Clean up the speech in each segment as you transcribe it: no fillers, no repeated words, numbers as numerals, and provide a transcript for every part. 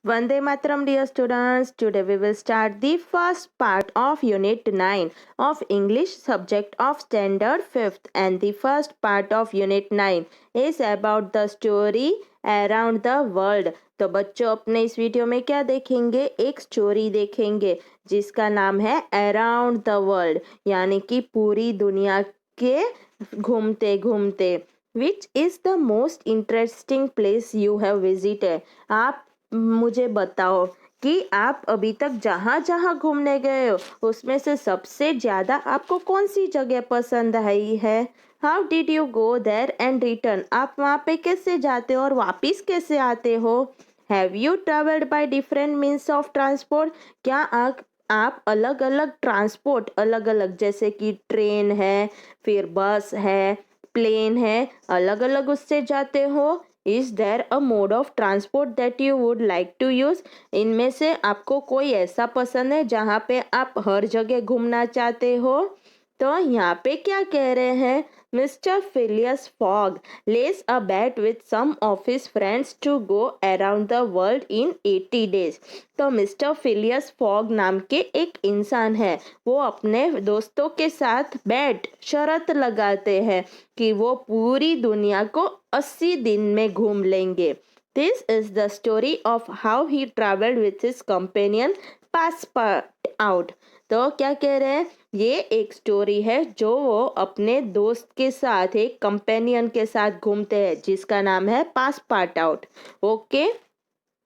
Vande Mataram, dear students. Today we will start the first part of Unit 9 of English subject of Standard 5th, and the first part of Unit 9 is about the story around the world. तो बच्चों अपने इस video में क्या देखेंगे? एक story देखेंगे जिसका नाम है अराउंड द वर्ल्ड, यानी कि पूरी दुनिया के घूमते घूमते. Which is the most interesting place you have visited? आप मुझे बताओ कि आप अभी तक जहाँ जहाँ घूमने गए हो उसमें से सबसे ज़्यादा आपको कौन सी जगह पसंद आई है? How did you go there and return? आप वहाँ पे कैसे जाते हो और वापस कैसे आते हो? Have you travelled by different means of transport? क्या आप अलग अलग ट्रांसपोर्ट, अलग अलग जैसे कि ट्रेन है, फिर बस है, प्लेन है, अलग अलग उससे जाते हो? Is there a mode of transport that you would like to use? इनमें से आपको कोई ऐसा पसंद है जहाँ पे आप हर जगह घूमना चाहते हो? तो यहाँ पे क्या कह रहे हैं? Mister Phileas Fogg lays a bet with some of his friends to go around the world in 80 days. तो मिस्टर फिलियस फॉग नाम के एक इंसान है, वो अपने दोस्तों के साथ बैट शर्त लगाते हैं कि वो पूरी दुनिया को 80 दिन में घूम लेंगे. This is the story of how he travelled with his companion passport out. तो क्या कह रहे हैं? ये एक स्टोरी है जो वो अपने दोस्त के साथ, एक कंपेनियन के साथ घूमते हैं जिसका नाम है passport out. Okay.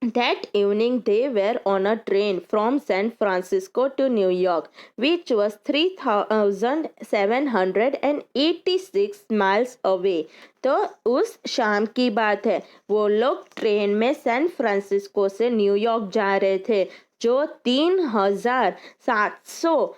That evening they were on a train from San Francisco to New York, which was 3,786 miles away. तो उस शाम की बात है, वो लोग ट्रेन में सैन फ्रांसिस्को से न्यूयॉर्क जा रहे थे जो 3,700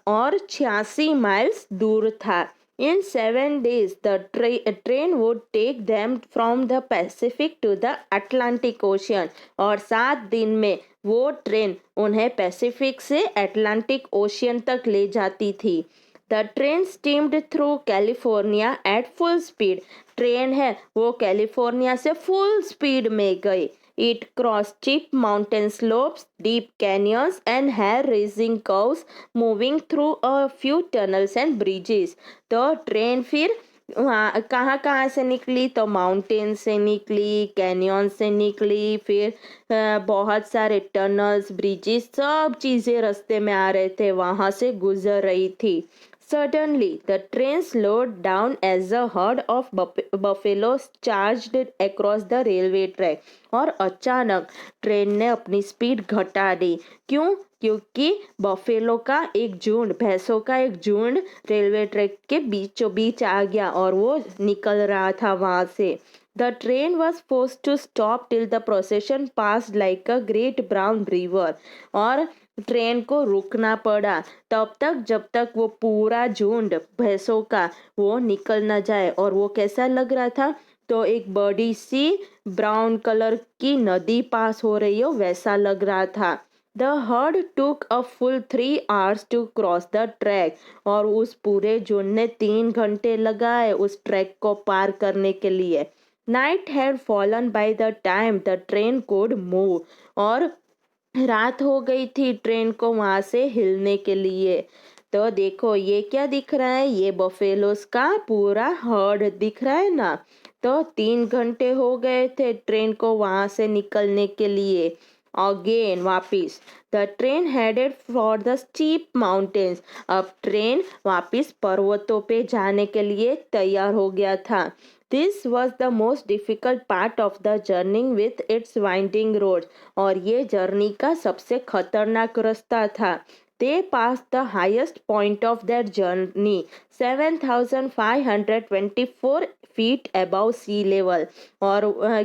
और 86 माइल्स दूर था. In 7 days, the train would take them from the Pacific to the Atlantic Ocean. और 7 दिन में वो ट्रेन उन्हें पैसिफिक से अटलांटिक ओशियन तक ले जाती थी. The train steamed through California at full speed. Train है वो कैलिफोर्निया से फुल स्पीड में गई. It crossed steep mountain slopes, deep canyons, and hair-raising curves, moving through a few tunnels and bridges. तो ट्रेन फिर वहाँ कहाँ कहाँ से निकली? तो माउंटेन से निकली, कैनियन से निकली, फिर बहुत सारे टनल्स, ब्रिजेस, सब चीज़ें रास्ते में आ रहे थे, वहाँ से गुजर रही थी. Suddenly, the train slowed down as a herd of buffaloes charged across the railway track. और अचानक ट्रेन ने अपनी स्पीड घटा दी. क्यों? क्योंकि बफेलो का एक झुंड, भैंसों का एक झुंड रेलवे ट्रैक के बीचों बीच आ गया और वो निकल रहा था वहाँ से. The train was forced to stop till the procession passed like a great brown river. और ट्रेन को रुकना पड़ा तब तक जब तक वो पूरा झुंड भैंसों का वो निकल न जाए. और वो कैसा लग रहा था? तो एक बड़ी सी ब्राउन कलर की नदी पास हो रही हो वैसा लग रहा था. The herd took a full 3 hours to cross the track. और उस पूरे झुंड ने 3 घंटे लगाए उस ट्रैक को पार करने के लिए. Night had fallen by the time the train could move. और रात हो गई थी ट्रेन को वहाँ से हिलने के लिए. तो देखो ये क्या दिख रहा है? ये बफेलोस का पूरा हर्ड दिख रहा है ना. तो 3 घंटे हो गए थे ट्रेन को वहाँ से निकलने के लिए. अगेन वापिस the train headed for the steep mountains. अब ट्रेन वापिस पर्वतों पे जाने के लिए तैयार हो गया था. This was the most difficult part of the journey with its winding roads. और ये जर्नी का सबसे खतरनाक रास्ता था. They passed the highest point of their journey, 7,524 feet above sea level. और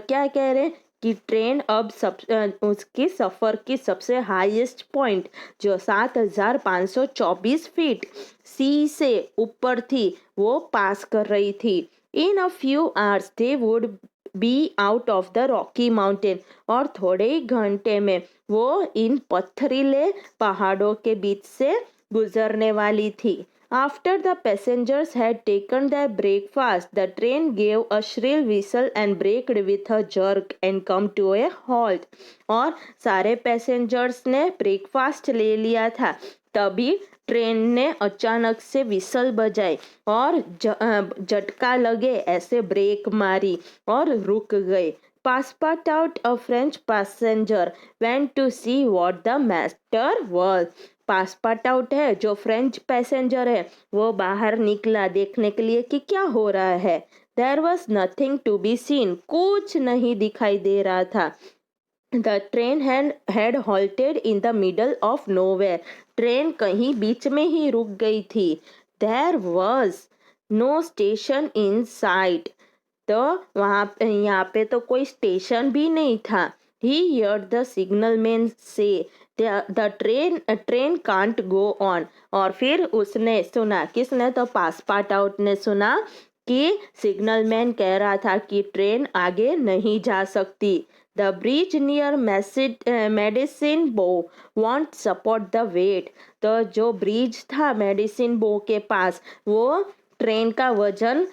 क्या कह रहे हैं कि ट्रेन अब उसकी सफ़र की सबसे हाईएस्ट पॉइंट जो 7,524 फीट सी से ऊपर थी वो पास कर रही थी. In a few hours they would be out of the Rocky Mountain. और थोड़े ही घंटे में वो इन पथरीले पहाड़ों के बीच से गुजरने वाली थी. After the passengers had taken their breakfast, the train gave a shrill whistle and braked with a jerk and come to a halt. और सारे पैसेंजर्स ने ब्रेकफास्ट ले लिया था, तभी ट्रेन ने अचानक से विसल बजाई और झटका लगे ऐसे ब्रेक मारी और रुक गए. Passed out, a French passenger went to see what the matter was. Passport out है, जो फ्रेंच पैसेंजर है वो बाहर निकला देखने के लिए कि क्या हो रहा है. There was nothing to be seen, कुछ नहीं दिखाई दे रहा था. The train had halted in the middle of nowhere, train कहीं बीच में ही रुक गई थी. There was no station in sight, तो यहाँ पे तो कोई स्टेशन भी नहीं था. He heard the signalman say the train can't go on. और फिर उसने सुना, किसने, तो पासपोर्ट आउट ने सुना कि सिग्नल मैन कह रहा था कि ट्रेन आगे नहीं जा सकती. द ब्रिज नियर मेडिसिन बो वॉन्ट सपोर्ट द वेट, तो जो ब्रिज था मेडिसिन बो के पास वो ट्रेन का वजन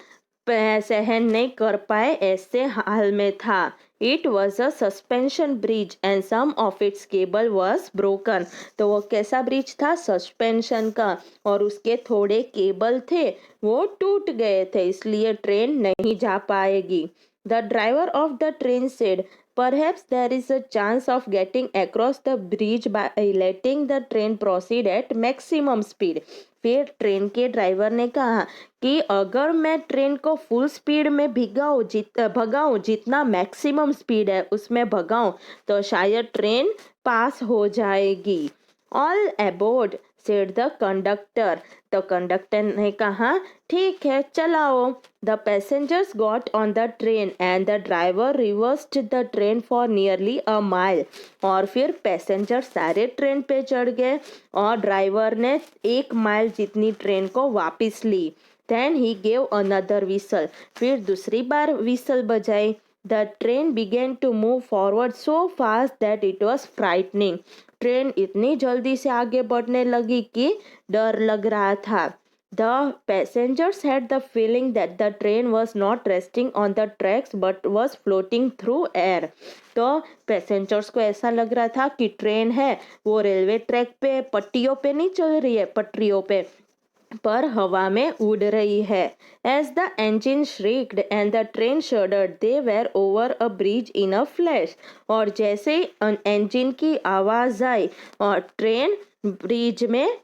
सहन नहीं कर पाए ऐसे हाल में था. It was a suspension bridge and some of its cable was broken, तो वो कैसा ब्रिज था, सस्पेंशन का, और उसके थोड़े केबल थे वो टूट गए थे, इसलिए ट्रेन नहीं जा पाएगी. The driver of the train said perhaps there is a chance of getting across the bridge by letting the train proceed at maximum speed. फिर ट्रेन के ड्राइवर ने कहा कि अगर मैं ट्रेन को फुल स्पीड में भगाऊं, जितना मैक्सिमम स्पीड है उसमें भगाऊं, तो शायद ट्रेन पास हो जाएगी. All aboard said the conductor, तो कंडक्टर ने कहा ठीक है चलाओ. The passengers got on the train and the driver reversed the train for nearly a mile, और फिर पैसेंजर सारे ट्रेन पे चढ़ गए और ड्राइवर ने 1 माइल जितनी ट्रेन को वापस ली. Then he gave another whistle, फिर दूसरी बार विसल बजाई. The train began to move forward so fast that it was frightening, train इतनी जल्दी से आगे बढ़ने लगी कि डर लग रहा था. The passengers had the feeling that the train was not resting on the tracks but was floating through air. तो पैसेंजर्स को ऐसा लग रहा था कि ट्रेन है वो रेलवे ट्रैक पे पट्टियों पे नहीं चल रही है, पटरियों पे, पर हवा में उड़ रही है. As the engine shrieked and the train shuddered, they were over a bridge in a flash. और जैसे इंजन की आवाज आई और ट्रेन ब्रिज में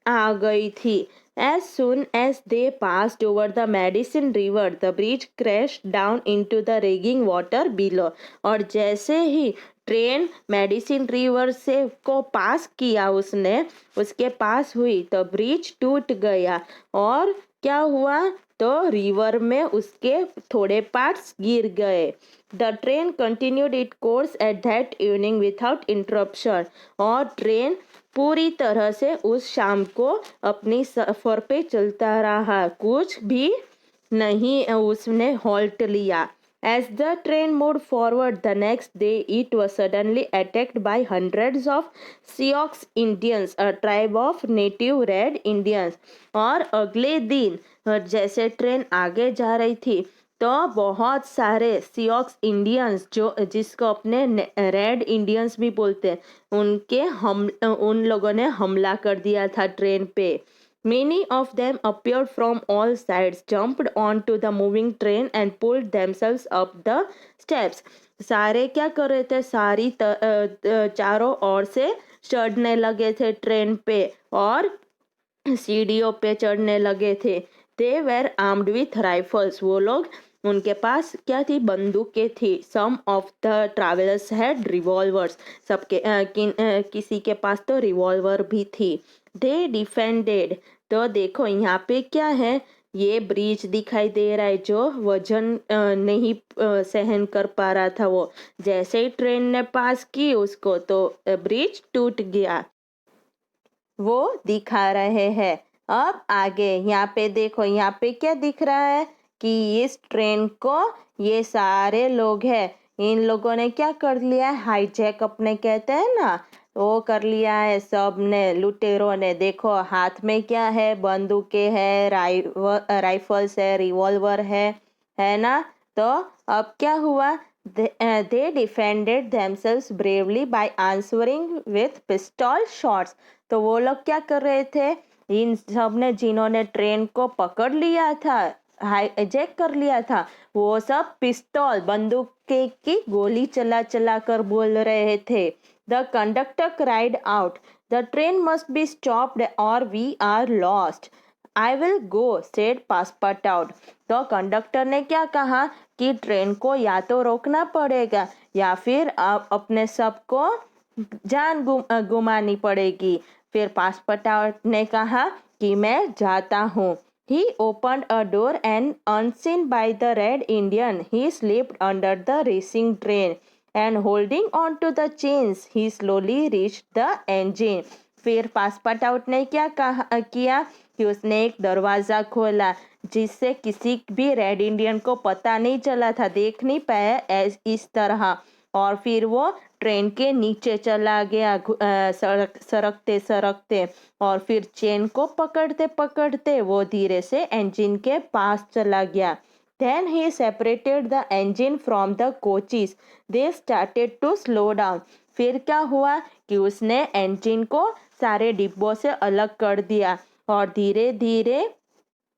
आ गई थी. As soon as they passed over the Madison River, the bridge crashed down into the raging water below. और जैसे ही ट्रेन मेडिसिन रिवर से को पास किया उसके पास हुई तो ब्रिज टूट गया. और क्या हुआ, तो रिवर में उसके थोड़े पार्ट्स गिर गए. The train continued it course at that evening without interruption, और ट्रेन पूरी तरह से उस शाम को अपनी सफ़र पे चलता रहा, कुछ भी नहीं उसने हॉल्ट लिया. As the train moved forward the next day, it was suddenly attacked by hundreds of Sioux Indians, a tribe of native Red Indians. और अगले दिन जैसे ट्रेन आगे जा रही थी तो बहुत सारे सियोक्स इंडियंस, जो जिसको अपने रेड इंडियंस भी बोलते हैं, उन लोगों ने हमला कर दिया था ट्रेन पे. Many of them appeared from all sides, jumped onto the moving train and pulled themselves up the steps. सारे क्या कर रहे थे, चारों ओर से चढ़ने लगे थे ट्रेन पे और सीढ़ियों पे चढ़ने लगे थे. They were armed with rifles, वो लोग, उनके पास क्या थी, बंदूकें थी. Some of the travelers had revolvers, किसी के पास तो रिवॉल्वर भी थी. They defended, तो देखो यहाँ पे क्या है, ये ब्रिज दिखाई दे रहा है जो वजन नहीं सहन कर पा रहा था, वो जैसे ही ट्रेन ने पास की उसको तो ब्रिज टूट गया, वो दिखा रहे हैं. अब आगे यहाँ पे देखो, यहाँ पे क्या दिख रहा है कि इस ट्रेन को ये सारे लोग हैं, इन लोगों ने क्या कर लिया है, हाईजैक अपने कहते हैं ना, वो कर लिया है सब ने, लुटेरों ने। देखो हाथ में क्या है, बंदूकें है, राइफल्स है, रिवॉल्वर है ना। तो अब क्या हुआ, they defended themselves bravely by answering with pistol shots. तो वो लोग क्या कर रहे थे, इन सब ने जिन्होंने ट्रेन को पकड़ लिया था, हाईजैक कर लिया था, वो सब पिस्तौल बंदूक की गोली चला चला कर बोल रहे थे। The conductor cried out, the train must be stopped और we are lost. I will go, said Passepartout. तो कंडक्टर ने क्या कहा कि ट्रेन को या तो रोकना पड़ेगा या फिर अपने सबको जान गुमानी पड़ेगी। फिर पासपाटाउट ने कहा कि मैं जाता हूँ। He opened a door and unseen by the Red Indian, he slipped under the racing train and holding on to the chains, he slowly reached the engine. फिर पासपाटाउट ने क्या किया कि उसने एक दरवाज़ा खोला जिससे किसी भी रेड इंडियन को पता नहीं चला था, देख नहीं पाया इस तरह। और फिर वो ट्रेन के नीचे चला गया सरकते सरकते, और फिर चेन को पकड़ते पकड़ते वो धीरे से इंजन के पास चला गया। Then he separated the engine from the coaches. They started to slow down. फिर क्या हुआ कि उसने इंजन को सारे डिब्बों से अलग कर दिया और धीरे धीरे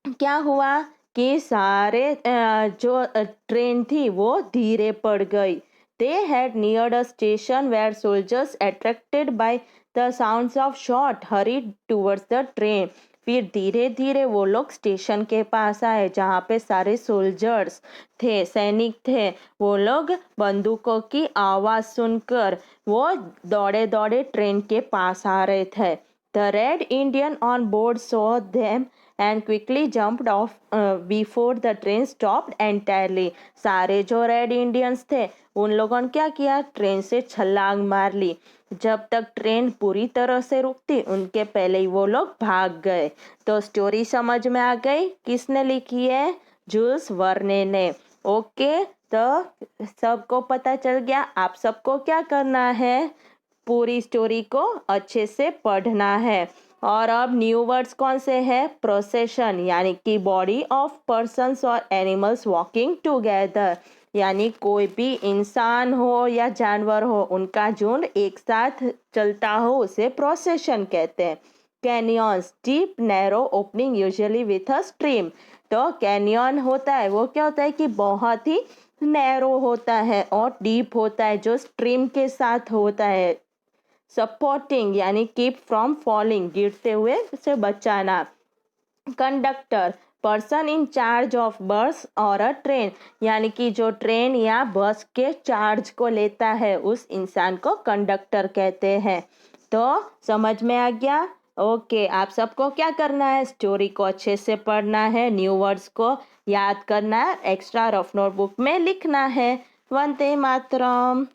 क्या हुआ कि सारे जो ट्रेन थी वो धीरे पड़ गई। They had neared a station where soldiers, attracted by the sounds of shot, hurried towards the train. फिर धीरे धीरे वो लोग स्टेशन के पास आए जहाँ पे सारे सोल्जर्स थे, सैनिक थे। वो लोग बंदूकों की आवाज़ सुनकर वो दौड़े दौड़े ट्रेन के पास आ रहे थे। The Red Indian on board saw them and quickly jumped off before the train stopped entirely. सारे जो रेड इंडियंस थे उन लोगों ने क्या किया, ट्रेन से छलांग मार ली। जब तक ट्रेन पूरी तरह से रुकती उनके पहले ही वो लोग भाग गए। तो स्टोरी समझ में आ गई, किसने लिखी है, जूल्स वर्ने ने। ओके, तो सबको पता चल गया। आप सबको क्या करना है, पूरी स्टोरी को अच्छे से पढ़ना है। और अब न्यू वर्ड्स कौन से हैं, प्रोसेशन यानी कि बॉडी ऑफ पर्सन्स और एनिमल्स वॉकिंग टुगेदर, यानी कोई भी इंसान हो या जानवर हो उनका झुंड एक साथ चलता हो उसे प्रोसेशन कहते हैं। Canyons, deep narrow opening usually with a stream. तो कैनियन होता है वो क्या होता है कि बहुत ही नैरो होता है और डीप होता है जो स्ट्रीम के साथ होता है। सपोर्टिंग यानी कीप फ्रॉम फॉलिंग, गिरते हुए से बचाना। Conductor, person in charge of बस और अ ट्रेन, यानी कि जो ट्रेन या बस के चार्ज को लेता है उस इंसान को कंडक्टर कहते हैं। तो समझ में आ गया। ओके, आप सबको क्या करना है, स्टोरी को अच्छे से पढ़ना है, न्यू वर्ड्स को याद करना है, एक्स्ट्रा रफ नोटबुक में लिखना है। वंदे मातरम।